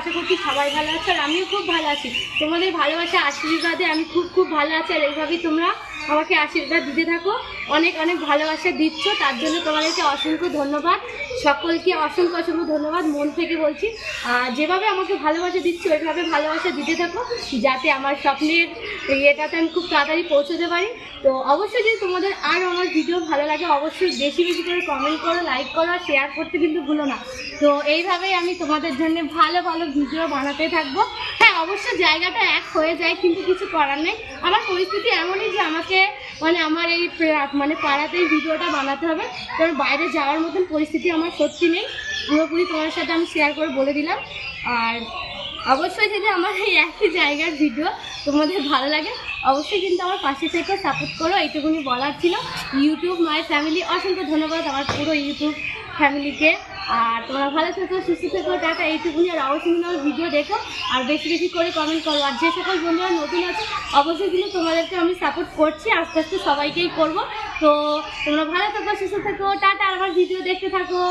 আশা করছি সবাই ভালো আছে, আর আমিও খুব ভালো আছি। তোমাদের ভালোবাসা আশীর্বাদে আমি খুব ভালো আছি, আর এইভাবেই তোমরা আমাকে আশীর্বাদ দিতে থাকো। অনেক অনেক ভালোবাসা দিচ্ছ, তার জন্য তোমাদেরকে অসংখ্য ধন্যবাদ। সকলকে অসংখ্য ধন্যবাদ, মন থেকে বলছি। যেভাবে আমাকে ভালোবাসা দিচ্ছ ওইভাবে ভালোবাসা দিতে থাকো, যাতে আমার স্বপ্নের ইয়েটাতে আমি খুব তাড়াতাড়ি পৌঁছতে পারি। তো অবশ্যই যদি তোমাদের আর আমার ভিডিও ভালো লাগে অবশ্যই বেশি বেশি করে কমেন্ট করো, লাইক করো, আর শেয়ার করতে কিন্তু ভুলো না। তো এইভাবেই আমি তোমাদের জন্য ভালো ভালো ভিডিও বানাতে থাকবো। হ্যাঁ, অবশ্যই জায়গাটা এক হয়ে যায়, কিন্তু কিছু করার নেই। আমার পরিস্থিতি এমনই যে আমাকে আমার এই পাড়াতেই ভিডিওটা বানাতে হবে, কারণ বাইরে যাওয়ার মতন পরিস্থিতি আমার সত্যি নেই। পুরোপুরি তোমার সাথে আমি শেয়ার করে বলে দিলাম। আর অবশ্যই যদি আমার এই একই জায়গার ভিডিও তোমাদের ভালো লাগে অবশ্যই কিন্তু আমার পাশে থেকে সাপোর্ট করো, এইটুকুনি বলার ছিল। ইউটিউব মাই ফ্যামিলি, অসংখ্য ধন্যবাদ আমার পুরো ইউটিউব ফ্যামিলিকে। আর তোমরা ভালো থেকো, সুস্থ থেকো, টাটা, এইটুকুনি। আর অবশ্যই কিন্তু আমার ভিডিও দেখো আর বেশি বেশি করে কমেন্ট করো। আর যে সকল বন্ধুরা নতুন আছে অবশ্যই কিন্তু তোমাদেরকে আমি সাপোর্ট করছি, আস্তে আস্তে সবাইকেই করবো। তো তোমরা ভালো থেকো, সুস্থ থেকো, টাটা, আর আমার ভিডিও দেখতে থাকো।